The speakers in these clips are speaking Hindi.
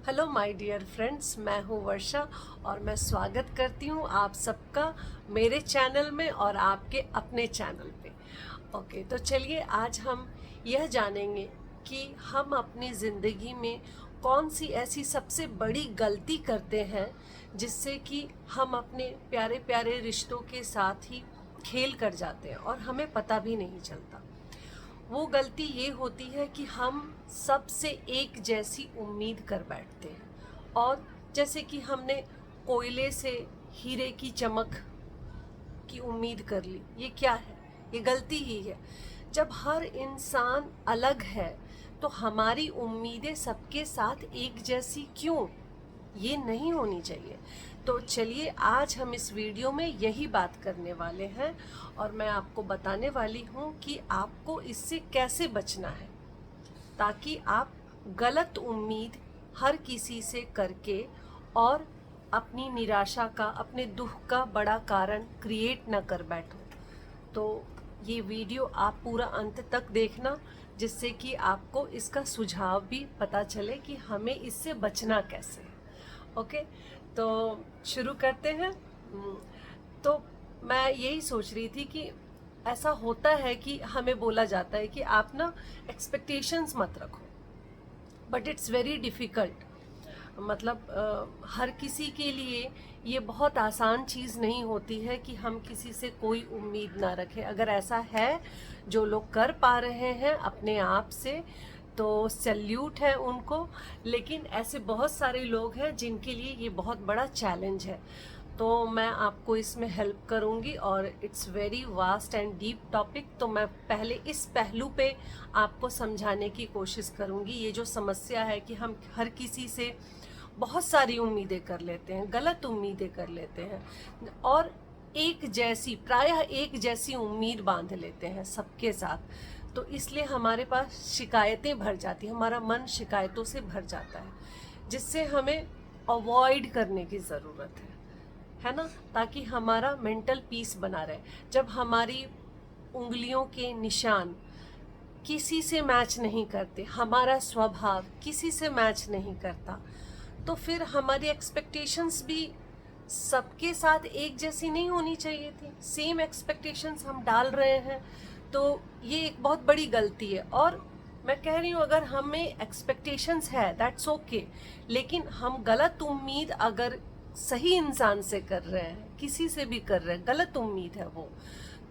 हेलो माय डियर फ्रेंड्स, मैं हूँ वर्षा और मैं स्वागत करती हूँ आप सबका मेरे चैनल में और आपके अपने चैनल पे। ओके, तो चलिए आज हम यह जानेंगे कि हम अपनी ज़िंदगी में कौन सी ऐसी सबसे बड़ी गलती करते हैं जिससे कि हम अपने प्यारे प्यारे रिश्तों के साथ ही खेल कर जाते हैं और हमें पता भी नहीं चलता। वो गलती ये होती है कि हम सबसे एक जैसी उम्मीद कर बैठते हैं और जैसे कि हमने कोयले से हीरे की चमक की उम्मीद कर ली। ये क्या है? ये गलती ही है। जब हर इंसान अलग है तो हमारी उम्मीदें सबके साथ एक जैसी क्यों? ये नहीं होनी चाहिए। तो चलिए आज हम इस वीडियो में यही बात करने वाले हैं और मैं आपको बताने वाली हूँ कि आपको इससे कैसे बचना है ताकि आप गलत उम्मीद हर किसी से करके और अपनी निराशा का, अपने दुख का बड़ा कारण क्रिएट ना कर बैठो। तो ये वीडियो आप पूरा अंत तक देखना जिससे कि आपको इसका सुझाव भी पता चले कि हमें इससे बचना कैसे है। ओके, तो शुरू करते हैं। तो मैं यही सोच रही थी कि ऐसा होता है कि हमें बोला जाता है कि आप ना एक्सपेक्टेशंस मत रखो, बट इट्स वेरी डिफ़िकल्ट। मतलब हर किसी के लिए ये बहुत आसान चीज़ नहीं होती है कि हम किसी से कोई उम्मीद ना रखें। अगर ऐसा है जो लोग कर पा रहे हैं अपने आप से तो सैल्यूट है उनको, लेकिन ऐसे बहुत सारे लोग हैं जिनके लिए ये बहुत बड़ा चैलेंज है। तो मैं आपको इसमें हेल्प करूंगी और it's very vast and deep topic. तो मैं पहले इस पहलू पे आपको समझाने की कोशिश करूंगी। ये जो समस्या है कि हम हर किसी से बहुत सारी उम्मीदें कर लेते हैं, गलत उम्मीदें कर लेते हैं और एक जैसी, प्रायः एक जैसी उम्मीद बांध लेते हैं सबके साथ। तो इसलिए हमारे पास शिकायतें भर जाती हैं, हमारा मन शिकायतों से भर जाता है जिससे हमें अवॉइड करने की ज़रूरत है ना, ताकि हमारा मेंटल पीस बना रहे। जब हमारी उंगलियों के निशान किसी से मैच नहीं करते, हमारा स्वभाव किसी से मैच नहीं करता, तो फिर हमारी एक्सपेक्टेशंस भी सबके साथ एक जैसी नहीं होनी चाहिए थी। सेम एक्सपेक्टेशंस हम डाल रहे हैं तो ये एक बहुत बड़ी गलती है। और मैं कह रही हूँ अगर हमें एक्सपेक्टेशंस है दैट्स ओके, लेकिन हम गलत उम्मीद अगर सही इंसान से कर रहे हैं, किसी से भी कर रहे हैं, गलत उम्मीद है वो,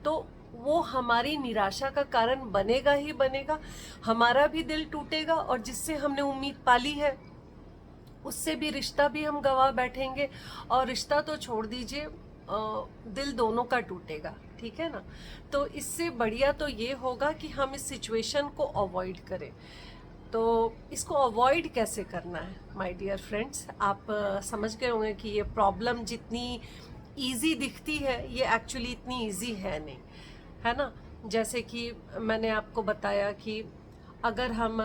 तो वो हमारी निराशा का कारण बनेगा ही बनेगा। हमारा भी दिल टूटेगा और जिससे हमने उम्मीद पाली है उससे भी रिश्ता भी हम गवा बैठेंगे। और रिश्ता तो छोड़ दीजिए, दिल दोनों का टूटेगा, ठीक है ना। तो इससे बढ़िया तो ये होगा कि हम इस सिचुएशन को अवॉइड करें। तो इसको अवॉइड कैसे करना है माय डियर फ्रेंड्स, आप समझ गए होंगे कि ये प्रॉब्लम जितनी इजी दिखती है ये एक्चुअली इतनी इजी है नहीं, है ना। जैसे कि मैंने आपको बताया कि अगर हम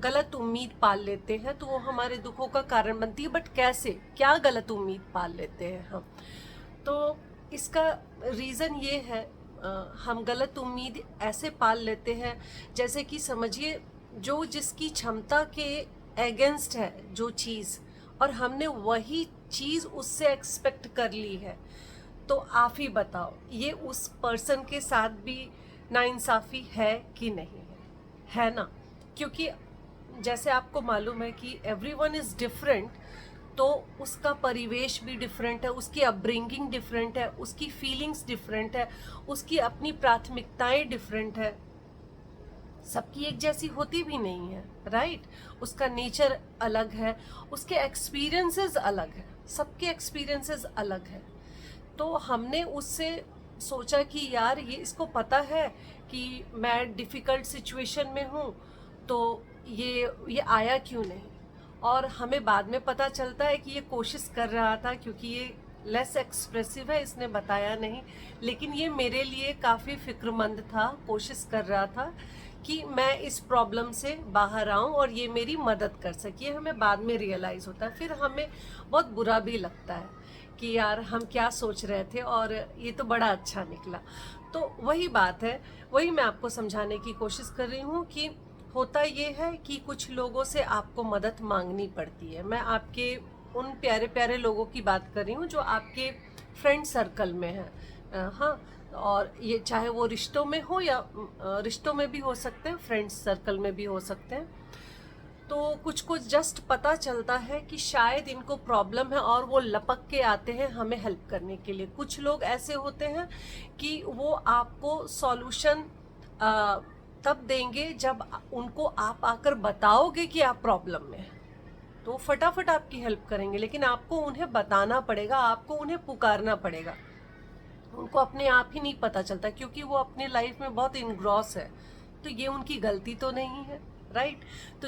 गलत उम्मीद पाल लेते हैं तो वो हमारे दुखों का कारण बनती है। बट कैसे, क्या गलत उम्मीद पाल लेते हैं हम? तो इसका रीज़न ये है, हम गलत उम्मीद ऐसे पाल लेते हैं जैसे कि समझिए जो जिसकी क्षमता के अगेंस्ट है जो चीज़, और हमने वही चीज़ उससे एक्सपेक्ट कर ली है। तो आप ही बताओ ये उस पर्सन के साथ भी नाइंसाफ़ी है कि नहीं है ना। क्योंकि जैसे आपको मालूम है कि एवरीवन इज़ डिफरेंट, तो उसका परिवेश भी डिफरेंट है, उसकी अपब्रिंगिंग डिफरेंट है, उसकी फीलिंग्स डिफरेंट है, उसकी अपनी प्राथमिकताएं डिफरेंट है, सबकी एक जैसी होती भी नहीं है, राइट। उसका नेचर अलग है, उसके एक्सपीरियंसेस अलग है, सबके एक्सपीरियंसेस अलग है। तो हमने उससे सोचा कि यार ये इसको पता है कि मैं डिफ़िकल्ट सिचुएशन में हूँ तो ये आया क्यों नहीं। और हमें बाद में पता चलता है कि ये कोशिश कर रहा था, क्योंकि ये लेस एक्सप्रेसिव है इसने बताया नहीं, लेकिन ये मेरे लिए काफ़ी फ़िक्रमंद था, कोशिश कर रहा था कि मैं इस प्रॉब्लम से बाहर आऊं और ये मेरी मदद कर सके। हमें बाद में रियलाइज़ होता है, फिर हमें बहुत बुरा भी लगता है कि यार हम क्या सोच रहे थे और ये तो बड़ा अच्छा निकला। तो वही बात है, वही मैं आपको समझाने की कोशिश कर रही हूँ कि होता ये है कि कुछ लोगों से आपको मदद मांगनी पड़ती है। मैं आपके उन प्यारे प्यारे लोगों की बात कर रही हूँ जो आपके फ्रेंड सर्कल में हैं। हाँ, और ये चाहे वो रिश्तों में हो या रिश्तों में भी हो सकते हैं, फ्रेंड्स सर्कल में भी हो सकते हैं। तो कुछ को जस्ट पता चलता है कि शायद इनको प्रॉब्लम है और वो लपक के आते हैं हमें हेल्प करने के लिए। कुछ लोग ऐसे होते हैं कि वो आपको सॉल्यूशन तब देंगे जब उनको आप आकर बताओगे कि आप प्रॉब्लम में हैं, तो फटाफट आपकी हेल्प करेंगे। लेकिन आपको उन्हें बताना पड़ेगा, आपको उन्हें पुकारना पड़ेगा। उनको अपने आप ही नहीं पता चलता क्योंकि वो अपने लाइफ में बहुत इनग्रॉस है। तो ये उनकी गलती तो नहीं है, राइट? तो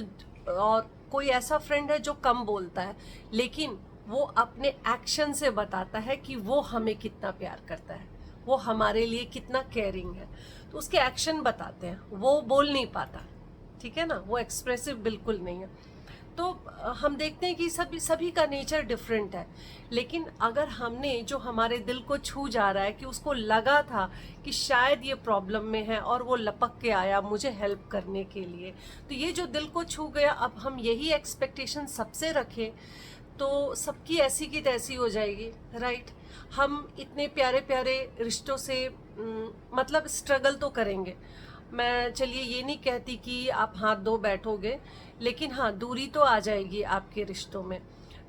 और कोई ऐसा फ्रेंड है जो कम बोलता है लेकिन वो अपने एक्शन से बताता है कि वो हमें कितना प्यार करता है, वो हमारे लिए कितना केयरिंग है, तो उसके एक्शन बताते हैं। वो बोल नहीं पाता, ठीक है ना, वो एक्सप्रेसिव बिल्कुल नहीं है। तो हम देखते हैं कि सभी का नेचर डिफरेंट है। लेकिन अगर हमने जो हमारे दिल को छू जा रहा है कि उसको लगा था कि शायद ये प्रॉब्लम में है और वो लपक के आया मुझे हेल्प करने के लिए, तो ये जो दिल को छू गया, अब हम यही एक्सपेक्टेशन सबसे रखें तो सबकी ऐसी की तैसी हो जाएगी, राइट? हम इतने प्यारे प्यारे रिश्तों से मतलब स्ट्रगल तो करेंगे। मैं चलिए ये नहीं कहती कि आप हाथ धो बैठोगे, लेकिन हाँ, दूरी तो आ जाएगी आपके रिश्तों में।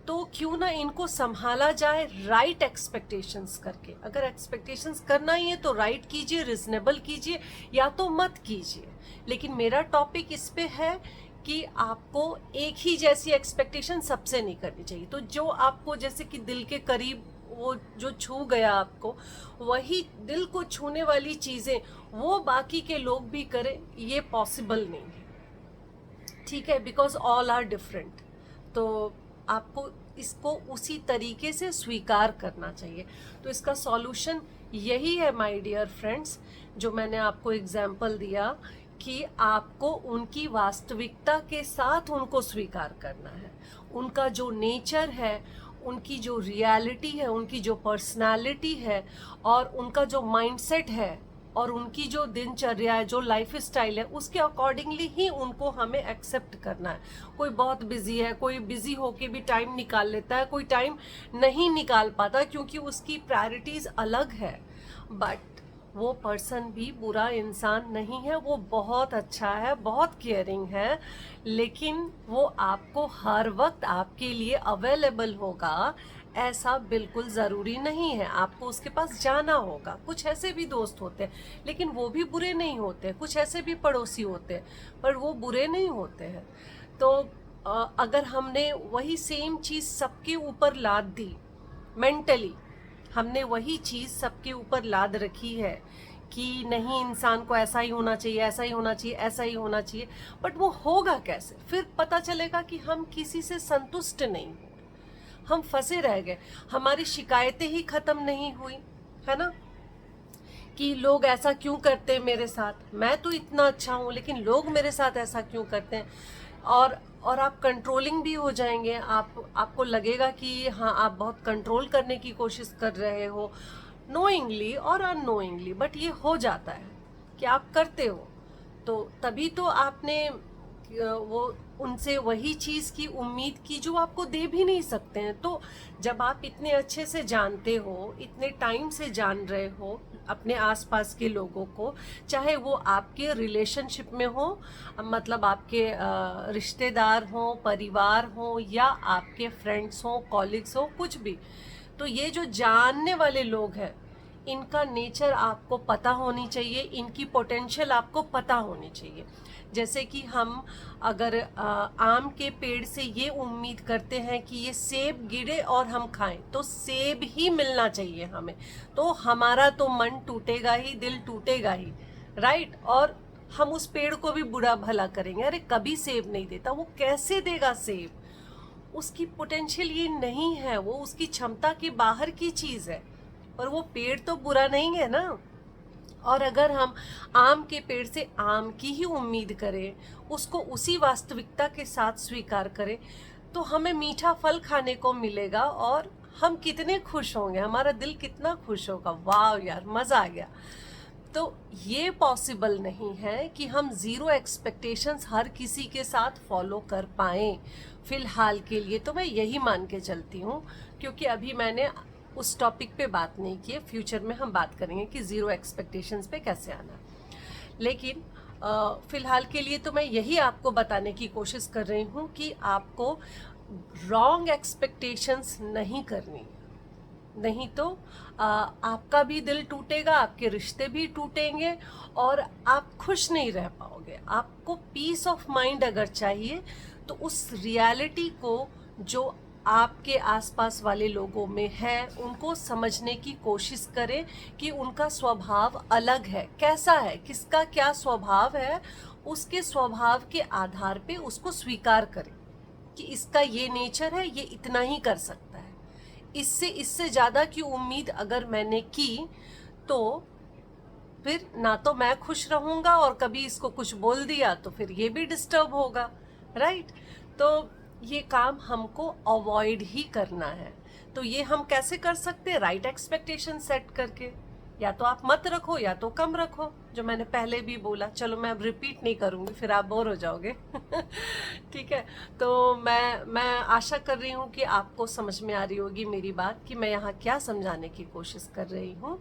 तो क्यों ना इनको संभाला जाए राइट एक्सपेक्टेशंस करके। अगर एक्सपेक्टेशंस करना ही है तो राइट कीजिए, रिजनेबल कीजिए, या तो मत कीजिए। लेकिन मेरा टॉपिक इस पे है कि आपको एक ही जैसी एक्सपेक्टेशन सबसे नहीं करनी चाहिए। तो जो आपको जैसे कि दिल के करीब वो जो छू गया आपको, वही दिल को छूने वाली चीज़ें वो बाकी के लोग भी करें, ये पॉसिबल नहीं है, ठीक है? Because all are different. तो आपको इसको उसी तरीके से स्वीकार करना चाहिए। तो इसका सॉल्यूशन यही है माय डियर फ्रेंड्स, जो मैंने आपको एग्जाम्पल दिया कि आपको उनकी वास्तविकता के साथ उनको स्वीकार करना है। उनका जो नेचर है, उनकी जो रियलिटी है, उनकी जो पर्सनालिटी है और उनका जो माइंडसेट है और उनकी जो दिनचर्या है, जो लाइफ स्टाइल है, उसके अकॉर्डिंगली ही उनको हमें एक्सेप्ट करना है। कोई बहुत बिजी है, कोई बिजी होके भी टाइम निकाल लेता है, कोई टाइम नहीं निकाल पाता क्योंकि उसकी प्रायोरिटीज अलग है। बट वो पर्सन भी बुरा इंसान नहीं है, वो बहुत अच्छा है, बहुत केयरिंग है। लेकिन वो आपको हर वक्त आपके लिए अवेलेबल होगा ऐसा बिल्कुल ज़रूरी नहीं है। आपको उसके पास जाना होगा। कुछ ऐसे भी दोस्त होते हैं लेकिन वो भी बुरे नहीं होते, कुछ ऐसे भी पड़ोसी होते हैं पर वो बुरे नहीं होते हैं। तो अगर हमने वही सेम चीज़ सबके ऊपर लाद दी, मेंटली हमने वही चीज़ सबके ऊपर लाद रखी है कि नहीं, इंसान को ऐसा ही होना चाहिए, ऐसा ही होना चाहिए, ऐसा ही होना चाहिए, बट वो होगा कैसे? फिर पता चलेगा कि हम किसी से संतुष्ट नहीं हुए, हम फंसे रह गए, हमारी शिकायतें ही खत्म नहीं हुई, है ना? कि लोग ऐसा क्यों करते हैं मेरे साथ, मैं तो इतना अच्छा हूँ लेकिन लोग मेरे साथ ऐसा क्यों करते हैं। और आप कंट्रोलिंग भी हो जाएंगे। आपको लगेगा कि हाँ, आप बहुत कंट्रोल करने की कोशिश कर रहे हो, नोइंगली और अननोइंगली, बट ये हो जाता है कि आप करते हो। तो तभी तो आपने वो उनसे वही चीज़ की उम्मीद की जो आपको दे भी नहीं सकते हैं। तो जब आप इतने अच्छे से जानते हो, इतने टाइम से जान रहे हो अपने आसपास के लोगों को, चाहे वो आपके रिलेशनशिप में हो, मतलब आपके रिश्तेदार हो, परिवार हो, या आपके फ्रेंड्स हो, कॉलिग्स हो, कुछ भी, तो ये जो जानने वाले लोग हैं, इनका नेचर आपको पता होनी चाहिए, इनकी पोटेंशियल आपको पता होनी चाहिए। जैसे कि हम अगर आम के पेड़ से ये उम्मीद करते हैं कि ये सेब गिरे और हम खाएं, तो सेब ही मिलना चाहिए हमें, तो हमारा तो मन टूटेगा ही, दिल टूटेगा ही, राइट? और हम उस पेड़ को भी बुरा भला करेंगे, अरे कभी सेब नहीं देता, वो कैसे देगा सेब? उसकी पोटेंशियल ये नहीं है, वो उसकी क्षमता के बाहर की चीज़ है। और वो पेड़ तो बुरा नहीं है ना। और अगर हम आम के पेड़ से आम की ही उम्मीद करें, उसको उसी वास्तविकता के साथ स्वीकार करें, तो हमें मीठा फल खाने को मिलेगा और हम कितने खुश होंगे, हमारा दिल कितना खुश होगा। वाह यार, मज़ा आ गया। तो ये पॉसिबल नहीं है कि हम ज़ीरो एक्सपेक्टेशंस हर किसी के साथ फॉलो कर पाएँ फ़िलहाल के लिए। तो मैं यही मान के चलती हूँ, क्योंकि अभी मैंने उस टॉपिक पे बात नहीं की है। फ्यूचर में हम बात करेंगे कि ज़ीरो एक्सपेक्टेशंस पे कैसे आना है। लेकिन फ़िलहाल के लिए तो मैं यही आपको बताने की कोशिश कर रही हूँ कि आपको रॉन्ग एक्सपेक्टेशंस नहीं करनी, नहीं तो आपका भी दिल टूटेगा, आपके रिश्ते भी टूटेंगे और आप खुश नहीं रह पाओगे। आपको पीस ऑफ माइंड अगर चाहिए तो उस रियलिटी को जो आपके आसपास वाले लोगों में है उनको समझने की कोशिश करें कि उनका स्वभाव अलग है, कैसा है, किसका क्या स्वभाव है। उसके स्वभाव के आधार पे उसको स्वीकार करें कि इसका ये नेचर है, ये इतना ही कर सकता है। इससे ज़्यादा की उम्मीद अगर मैंने की तो फिर ना तो मैं खुश रहूँगा, और कभी इसको कुछ बोल दिया तो फिर ये भी डिस्टर्ब होगा, राइट। तो ये काम हमको अवॉइड ही करना है। तो ये हम कैसे कर सकते हैं? राइट एक्सपेक्टेशन सेट करके। या तो आप मत रखो या तो कम रखो, जो मैंने पहले भी बोला। चलो मैं अब रिपीट नहीं करूँगी, फिर आप बोर हो जाओगे। ठीक है, तो मैं आशा कर रही हूँ कि आपको समझ में आ रही होगी मेरी बात कि मैं यहाँ क्या समझाने की कोशिश कर रही हूँ।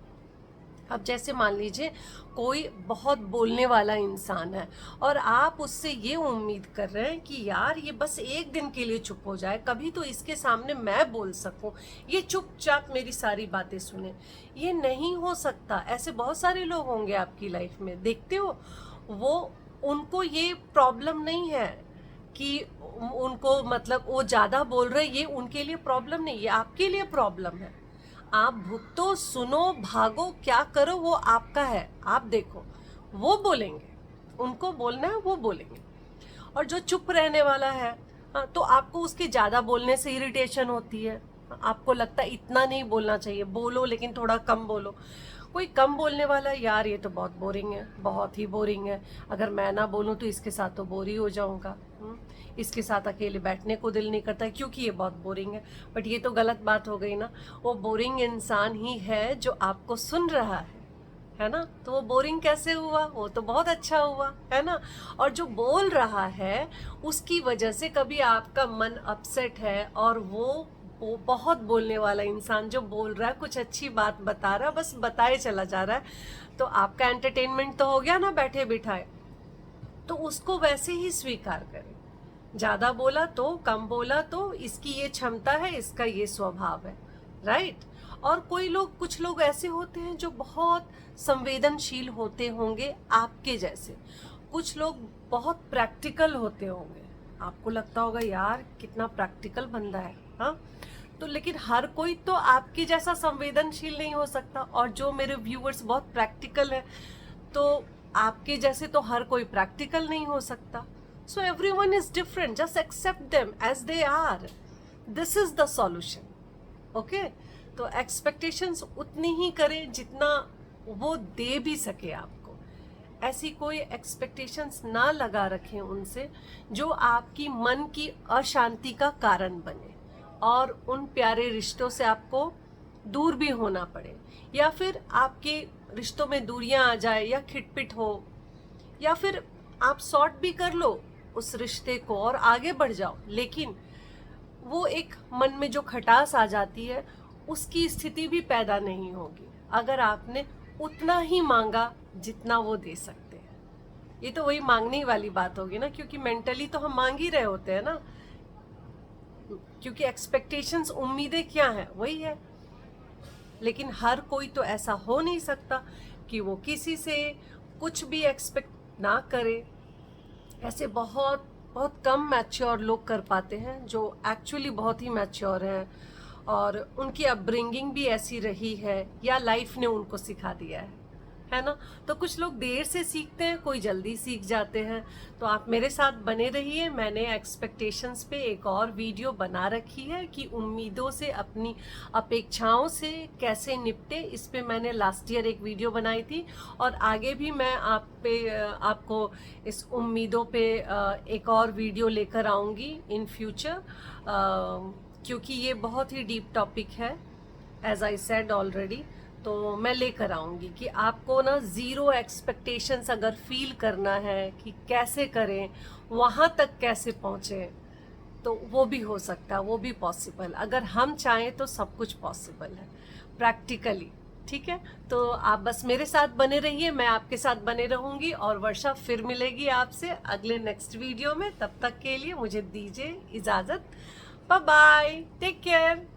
अब जैसे मान लीजिए कोई बहुत बोलने वाला इंसान है और आप उससे ये उम्मीद कर रहे हैं कि यार ये बस एक दिन के लिए चुप हो जाए, कभी तो इसके सामने मैं बोल सकूं, ये चुपचाप मेरी सारी बातें सुने। ये नहीं हो सकता। ऐसे बहुत सारे लोग होंगे आपकी लाइफ में, देखते हो। वो उनको ये प्रॉब्लम नहीं है कि उनको मतलब वो ज़्यादा बोल रहे, ये उनके लिए प्रॉब्लम नहीं, ये आपके लिए प्रॉब्लम है। आप भुगतो, सुनो, भागो, क्या करो वो आपका है। आप देखो, वो बोलेंगे, उनको बोलना है वो बोलेंगे। और जो चुप रहने वाला है, हाँ, तो आपको उसके ज़्यादा बोलने से इरिटेशन होती है। आपको लगता है इतना नहीं बोलना चाहिए, बोलो लेकिन थोड़ा कम बोलो। कोई कम बोलने वाला, यार ये तो बहुत बोरिंग है, बहुत ही बोरिंग है, अगर मैं ना बोलूँ तो इसके साथ तो बोर ही हो जाऊँगा, इसके साथ अकेले बैठने को दिल नहीं करता है क्योंकि ये बहुत बोरिंग है। बट ये तो गलत बात हो गई ना। वो बोरिंग इंसान ही है जो आपको सुन रहा है ना। तो वो बोरिंग कैसे हुआ? वो तो बहुत अच्छा हुआ, है ना। और जो बोल रहा है उसकी वजह से कभी आपका मन अपसेट है, और वो बहुत बोलने वाला इंसान जो बोल रहा है, कुछ अच्छी बात बता रहा है, बस बताए चला जा रहा है, तो आपका एंटरटेनमेंट तो हो गया ना बैठे बिठाए। तो उसको वैसे ही स्वीकार करें। ज़्यादा बोला तो, कम बोला तो, इसकी ये क्षमता है, इसका ये स्वभाव है, राइट। और कुछ लोग ऐसे होते हैं जो बहुत संवेदनशील होते होंगे आपके जैसे। कुछ लोग बहुत प्रैक्टिकल होते होंगे, आपको लगता होगा यार कितना प्रैक्टिकल बंदा है, हाँ। तो लेकिन हर कोई तो आपके जैसा संवेदनशील नहीं हो सकता। और जो मेरे व्यूअर्स बहुत प्रैक्टिकल है, तो आपके जैसे तो हर कोई प्रैक्टिकल नहीं हो सकता। So everyone is different. Just accept them as they are. This is the solution. Okay? तो expectations उतनी ही करें जितना वो दे भी सके आपको। ऐसी कोई expectations ना लगा रखें उनसे जो आपकी मन की अशांति का कारण बने और उन प्यारे रिश्तों से आपको दूर भी होना पड़े, या फिर आपके रिश्तों में दूरियां आ जाए, या खिटपिट हो, या फिर आप सॉर्ट भी कर लो उस रिश्ते को और आगे बढ़ जाओ। लेकिन वो एक मन में जो खटास आ जाती है, उसकी स्थिति भी पैदा नहीं होगी अगर आपने उतना ही मांगा जितना वो दे सकते हैं। ये तो वही मांगने वाली बात होगी ना, क्योंकि मेंटली तो हम मांग ही रहे होते हैं ना, क्योंकि एक्सपेक्टेशंस, उम्मीदें क्या है, वही है। लेकिन हर कोई तो ऐसा हो नहीं सकता कि वो किसी से कुछ भी एक्सपेक्ट ना करे। ऐसे बहुत बहुत कम मैच्योर लोग कर पाते हैं, जो एक्चुअली बहुत ही मैच्योर हैं और उनकी अपब्रिंगिंग भी ऐसी रही है या लाइफ ने उनको सिखा दिया है ना। तो कुछ लोग देर से सीखते हैं, कोई जल्दी सीख जाते हैं। तो आप मेरे साथ बने रहिए। मैंने एक्सपेक्टेशंस पे एक और वीडियो बना रखी है कि उम्मीदों से, अपनी अपेक्षाओं से कैसे निपटे। इस पे मैंने लास्ट ईयर एक वीडियो बनाई थी, और आगे भी मैं आपको इस उम्मीदों पे एक और वीडियो लेकर आऊँगी इन फ्यूचर, क्योंकि ये बहुत ही डीप टॉपिक है, एज आई सेड ऑलरेडी। तो मैं लेकर आऊँगी कि आपको ना ज़ीरो एक्सपेक्टेशंस अगर फील करना है कि कैसे करें, वहाँ तक कैसे पहुँचें, तो वो भी हो सकता है, वो भी पॉसिबल। अगर हम चाहें तो सब कुछ पॉसिबल है प्रैक्टिकली। ठीक है, तो आप बस मेरे साथ बने रहिए, मैं आपके साथ बने रहूंगी और वर्षा फिर मिलेगी आपसे अगले नेक्स्ट वीडियो में। तब तक के लिए मुझे दीजिए इजाज़त। Bye bye, take care.